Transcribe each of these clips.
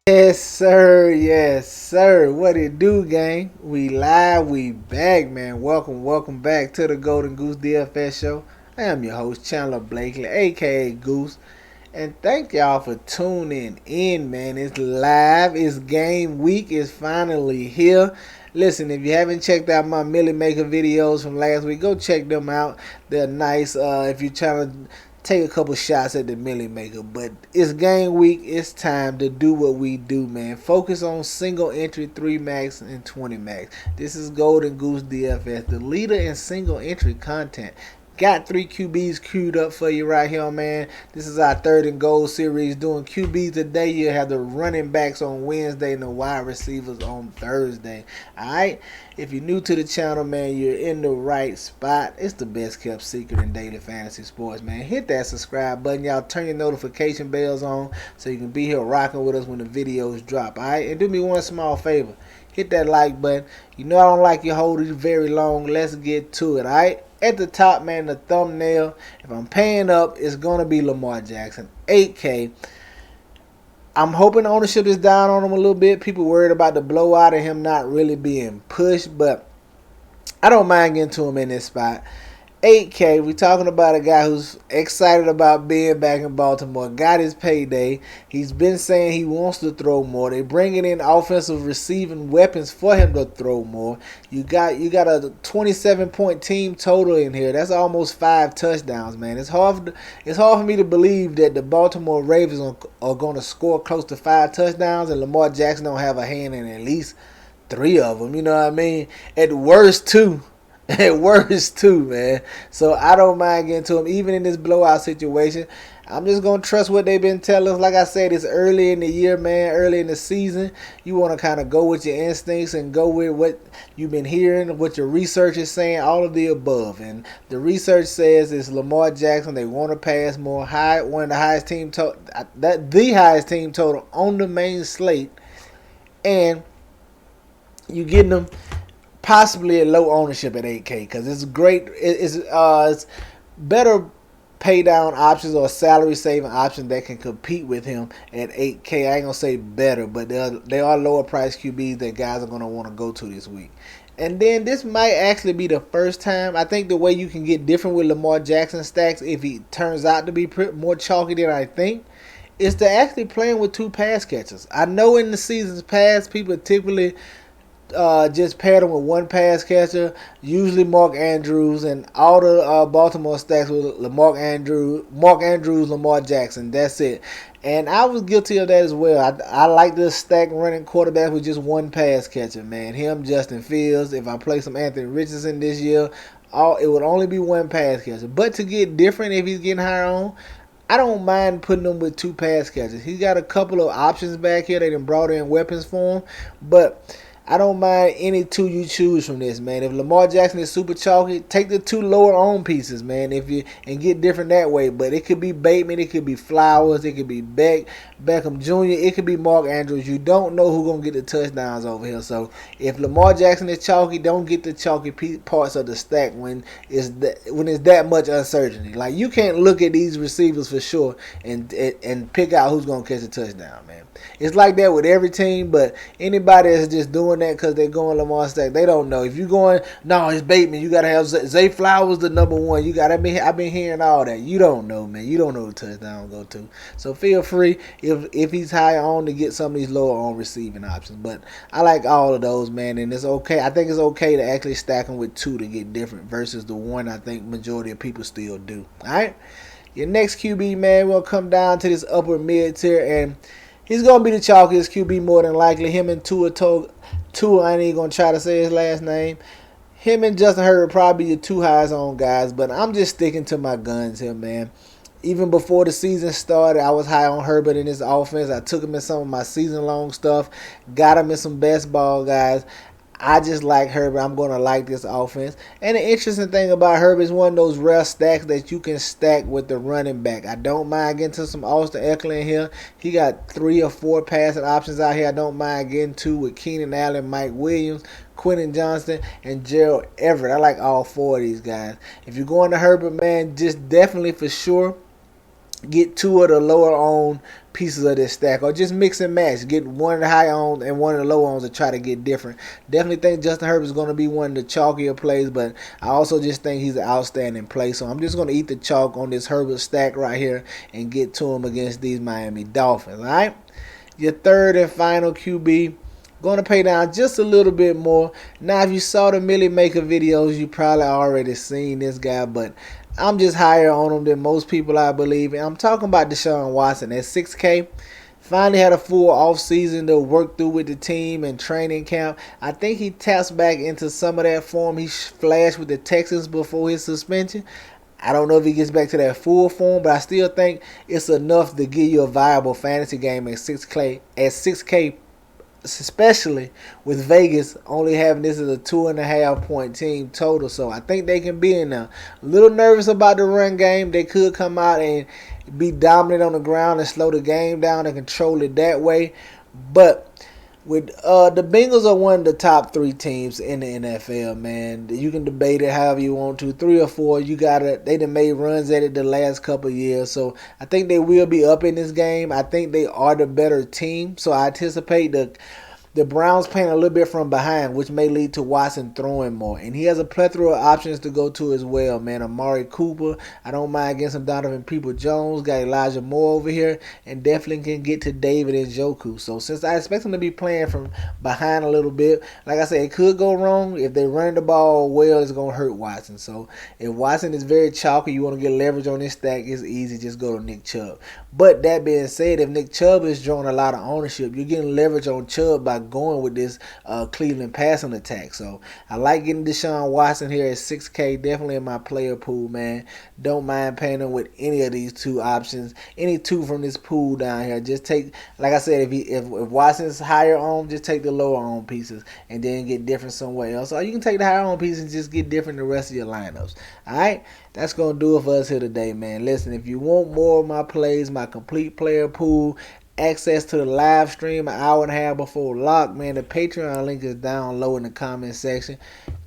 Yes, sir. Yes, sir. What it do, gang? We live. We back, man. Welcome back to the Golden Goose DFS show. I am your host, Chandler Blakely, aka Goose, and thank y'all for tuning in, man. It's live. It's game week. It's finally here. Listen, if you haven't checked out my Millie Maker videos from last week, go check them out. They're nice. If you're trying to take a couple shots at the Millie Maker. But it's game week. It's time to do what we do, man. Focus on single entry 3 max and 20 max. This is Golden Goose DFS, the leader in single entry content. Got 3 QBs queued up for you right here, man. This is our third and goal series. Doing QBs today. You have the running backs on Wednesday and the wide receivers on Thursday. Alright? If you're new to the channel, man, you're in the right spot. It's the best kept secret in daily fantasy sports, man. Hit that subscribe button, y'all. Turn your notification bells on so you can be here rocking with us when the videos drop. Alright? And do me one small favor. Hit that like button. You know I don't like you hold it very long. Let's get to it, alright? At the top, man, the thumbnail, if I'm paying up, it's going to be Lamar Jackson, 8K. I'm hoping ownership is down on him a little bit. People worried about the blowout and him not really being pushed, but I don't mind getting to him in this spot. 8K, we're talking about a guy who's excited about being back in Baltimore. Got his payday. He's been saying he wants to throw more. They're bringing in offensive receiving weapons for him to throw more. You got a 27-point team total in here. That's almost 5 touchdowns, man. It's hard for me to believe that the Baltimore Ravens are going to score close to 5 touchdowns and Lamar Jackson don't have a hand in at least 3 of them. You know what I mean? At worst, 2. It works too, man. So I don't mind getting to him, even in this blowout situation. I'm just going to trust what they've been telling us. Like I said, it's early in the year, man, early in the season. You want to kind of go with your instincts and go with what you've been hearing, what your research is saying, all of the above. And the research says it's Lamar Jackson. They want to pass more. One of the highest team total, the highest team total on the main slate. And you getting them possibly a low ownership at 8K because it's great. It's better pay down options or salary saving options that can compete with him at 8K. I ain't gonna say better, but they are lower price QBs that guys are gonna want to go to this week. And then this might actually be the first time. I think the way you can get different with Lamar Jackson stacks, if he turns out to be more chalky than I think, is to actually playing with 2 pass catchers. I know in the seasons past, people typically just paired him with 1 pass catcher, usually Mark Andrews, and all the Baltimore stacks with Mark Andrews, Lamar Jackson. That's it. And I was guilty of that as well. I like to stack running quarterbacks with just 1 pass catcher, man. Him, Justin Fields. If I play some Anthony Richardson this year, it would only be 1 pass catcher. But to get different, if he's getting higher on, I don't mind putting him with 2 pass catchers. He's got a couple of options back here. They done brought in weapons for him, but I don't mind any 2 you choose from this, man. If Lamar Jackson is super chalky, take the 2 lower owned pieces, man. And get different that way. But it could be Bateman, it could be Flowers, it could be Beckham Jr., it could be Mark Andrews. You don't know who's gonna get the touchdowns over here. So if Lamar Jackson is chalky, don't get the chalky parts of the stack when it's that much uncertainty. Like you can't look at these receivers for sure and pick out who's gonna catch a touchdown, man. It's like that with every team, but anybody that's just doing that because they're going Lamar stack, they don't know. If you're going, no, it's Bateman, you got to have Zay Flowers the number 1. I've been hearing all that. You don't know, man. You don't know who touchdown go to. So feel free, if he's higher on, to get some of these lower on receiving options. But I like all of those, man, and it's okay. I think it's okay to actually stack them with 2 to get different versus the 1 I think majority of people still do. All right? Your next QB, man, will come down to this upper mid tier, and he's going to be the chalkiest QB more than likely. Him and Tua, I ain't even going to try to say his last name. Him and Justin Herbert probably your 2 highest on guys, but I'm just sticking to my guns here, man. Even before the season started, I was high on Herbert in his offense. I took him in some of my season-long stuff, got him in some best ball guys. I just like Herbert. I'm going to like this offense. And the interesting thing about Herbert is one of those rare stacks that you can stack with the running back. I don't mind getting to some Austin Eckler in here. He got 3 or 4 passing options out here. I don't mind getting to with Keenan Allen, Mike Williams, Quentin Johnston, and Gerald Everett. I like all 4 of these guys. If you're going to Herbert, man, just definitely for sure get two of the lower owned pieces of this stack, or just mix and match. Get one of the high owned and one of the low owns to try to get different. Definitely think Justin Herbert is going to be one of the chalkier plays, but I also just think he's an outstanding play. So I'm just going to eat the chalk on this Herbert stack right here and get to him against these Miami Dolphins. All right, your third and final QB. Going to pay down just a little bit more. Now, if you saw the Millie Maker videos, you probably already seen this guy, but I'm just higher on him than most people, I believe. And I'm talking about Deshaun Watson at 6K. Finally had a full offseason to work through with the team and training camp. I think he taps back into some of that form he flashed with the Texans before his suspension. I don't know if he gets back to that full form, but I still think it's enough to give you a viable fantasy game at 6K. At 6K, especially with Vegas only having this as a 2.5 point team total. So I think they can be in there. A little nervous about the run game. They could come out and be dominant on the ground and slow the game down and control it that way. But with the Bengals are one of the top 3 teams in the NFL, man. You can debate it however you want to. 3 or 4, you gotta. They done made runs at it the last couple of years, so I think they will be up in this game. I think they are the better team, so I anticipate the Browns playing a little bit from behind, which may lead to Watson throwing more. And he has a plethora of options to go to as well, man. Amari Cooper, I don't mind getting some Donovan People-Jones. Got Elijah Moore over here. And definitely can get to David Njoku. So since I expect him to be playing from behind a little bit, like I said, it could go wrong. If they run the ball well, it's going to hurt Watson. So if Watson is very chalky, you want to get leverage on this stack, it's easy. Just go to Nick Chubb. But that being said, if Nick Chubb is drawing a lot of ownership, you're getting leverage on Chubb by going with this Cleveland passing attack. So I like getting Deshaun Watson here at 6K. Definitely in my player pool, man. Don't mind paying him with any of these 2 options. Any 2 from this pool down here. Just take, like I said, if Watson's higher on, just take the lower on pieces and then get different somewhere else. Or you can take the higher on pieces and just get different the rest of your lineups. Alright? That's going to do it for us here today, man. Listen, if you want more of my plays, my complete player pool, access to the live stream an hour and a half before lock, man, the Patreon link is down low in the comment section.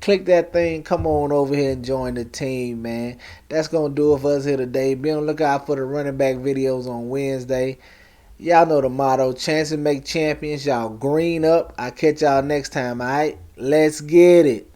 Click that thing, come on over here and join the team, man. That's going to do it for us here today. Be on the lookout for the running back videos on Wednesday. Y'all know the motto, chances make champions. Y'all green up. I'll catch y'all next time, alright? Let's get it.